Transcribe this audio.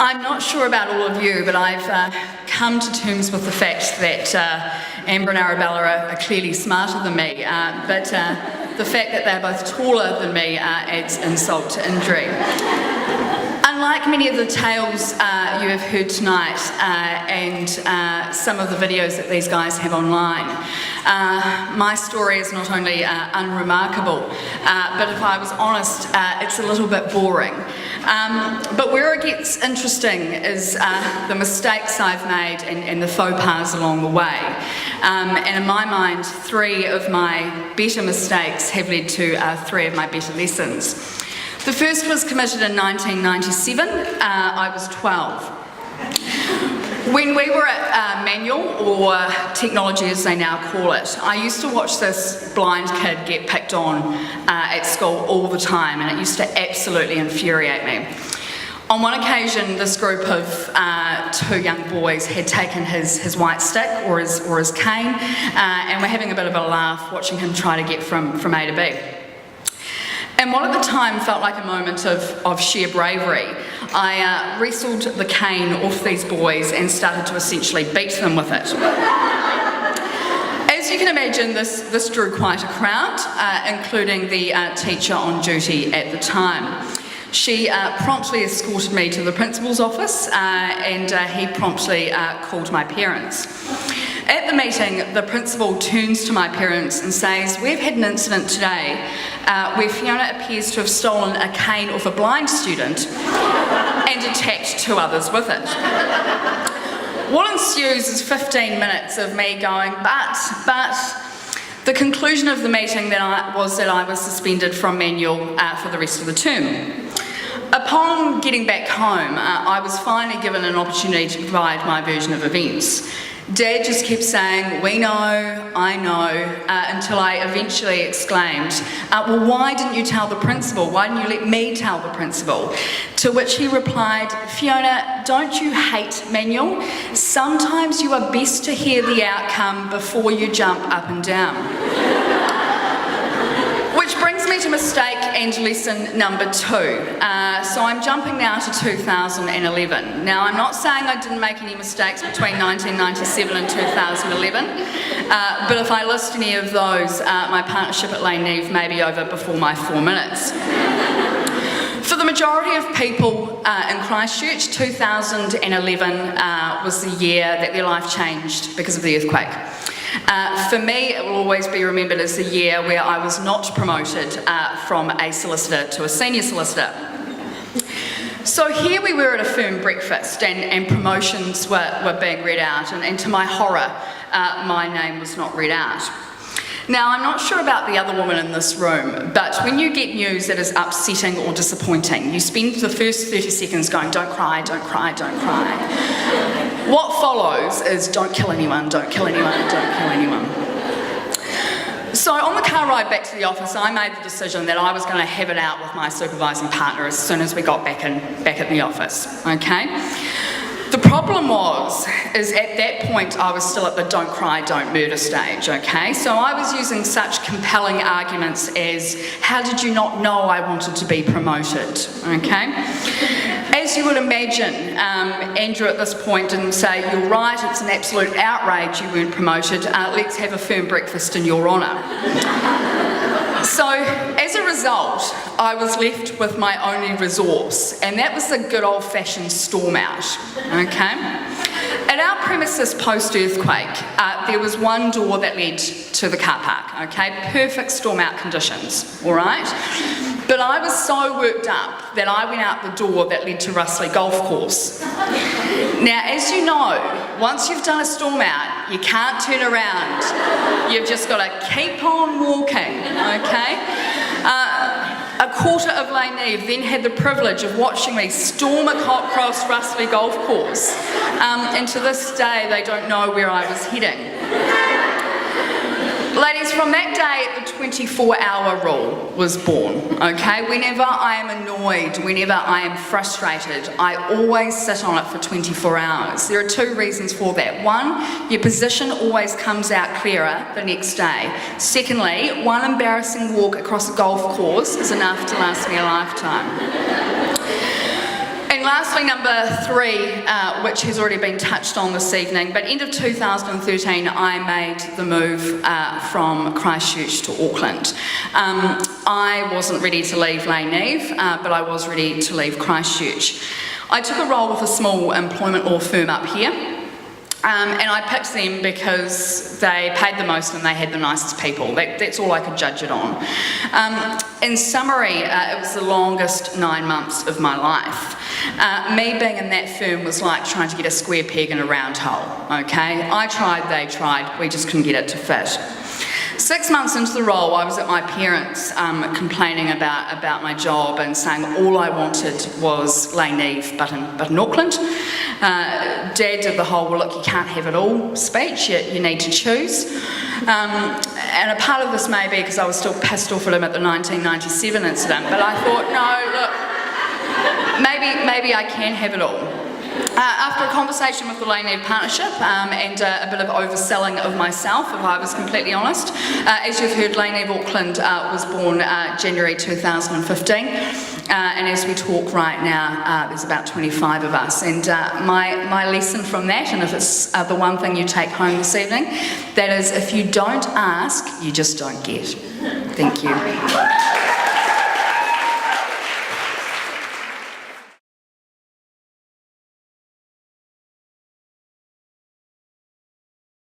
I'm not sure about all of you, but I've come to terms with the fact that Amber and Arabella are clearly smarter than me, but the fact that they're both taller than me adds insult to injury. Unlike many of the tales you have heard tonight and some of the videos that these guys have online, my story is not only unremarkable, but if I was honest, it's a little bit boring. But where it gets interesting is the mistakes I've made and the faux pas along the way. And in my mind, 3 of my better mistakes have led to 3 of my better lessons. The first was committed in 1997. I was 12. When we were at manual, or technology as they now call it, I used to watch this blind kid get picked on at school all the time, and it used to absolutely infuriate me. On one occasion, this group of 2 young boys had taken his white stick or his cane, and were having a bit of a laugh watching him try to get from A to B. And what at the time felt like a moment of sheer bravery, I wrestled the cane off these boys and started to essentially beat them with it. As you can imagine, this drew quite a crowd, including the teacher on duty at the time. She promptly escorted me to the principal's office, and he promptly called my parents. At the meeting, the principal turns to my parents and says, "We've had an incident today where Fiona appears to have stolen a cane off a blind student and attacked 2 others with it." What ensues is 15 minutes of me going, but the conclusion of the meeting was that I was suspended from manual for the rest of the term. Upon getting back home, I was finally given an opportunity to provide my version of events. Dad just kept saying, "We know, I know," until I eventually exclaimed, "Well, why didn't you tell the principal? Why didn't you let me tell the principal?" To which he replied, "Fiona, don't you hate manual? Sometimes you are best to hear the outcome before you jump up and down." Which brings me to mistake and lesson number 2. So I'm jumping now to 2011. Now, I'm not saying I didn't make any mistakes between 1997 and 2011, but if I list any of those, my partnership at Neave may be over before my 4 minutes. For the majority of people in Christchurch, 2011 was the year that their life changed because of the earthquake. For me, it will always be remembered as the year where I was not promoted from a solicitor to a senior solicitor. So here we were at a firm breakfast, and promotions were being read out, and to my horror, my name was not read out. Now, I'm not sure about the other woman in this room, but when you get news that is upsetting or disappointing, you spend the first 30 seconds going, "Don't cry, don't cry, don't cry." What follows is, "Don't kill anyone, don't kill anyone, don't kill anyone." So on the car ride back to the office, I made the decision that I was going to have it out with my supervising partner as soon as we got back at the office, okay? The problem is at that point I was still at the don't cry, don't murder stage, okay? So I was using such compelling arguments as, "How did you not know I wanted to be promoted?" Okay? As you would imagine, Andrew at this point didn't say, "You're right, it's an absolute outrage you weren't promoted, let's have a firm breakfast in your honour." So, as a result, I was left with my only resource, and that was the good old-fashioned storm out, okay? At our premises post-earthquake, there was one door that led to the car park, okay? Perfect storm out conditions, all right? But I was so worked up that I went out the door that led to Russley Golf Course. Now, as you know, once you've done a storm out, you can't turn around. You've just got to keep on walking, okay? A quarter of Neave then had the privilege of watching me storm across Russley Golf Course, and to this day they don't know where I was heading. Ladies, from that day, the 24-hour rule was born, okay? Whenever I am annoyed, whenever I am frustrated, I always sit on it for 24 hours. There are 2 reasons for that. 1, your position always comes out clearer the next day. Secondly, 1 embarrassing walk across a golf course is enough to last me a lifetime. And lastly, number 3, which has already been touched on this evening, but end of 2013 I made the move from Christchurch to Auckland. I wasn't ready to leave Neave, but I was ready to leave Christchurch. I took a role with a small employment law firm up here. And I picked them because they paid the most and they had the nicest people. That's all I could judge it on. In summary, it was the longest 9 months of my life. Me being in that firm was like trying to get a square peg in a round hole, okay? I tried, they tried, we just couldn't get it to fit. 6 months into the role, I was at my parents' complaining about my job and saying all I wanted was Neave, but in Auckland. Dad did the whole, well, look, you can't have it all speech, you need to choose. And a part of this may be because I was still pissed off at him at the 1997 incident, but I thought, no, look, maybe I can have it all. After a conversation with the Neave partnership and a bit of overselling of myself, if I was completely honest, as you've heard, Neave Auckland was born January 2015, and as we talk right now, there's about 25 of us. And my lesson from that, and if it's the one thing you take home this evening, that is if you don't ask, you just don't get. Thank you.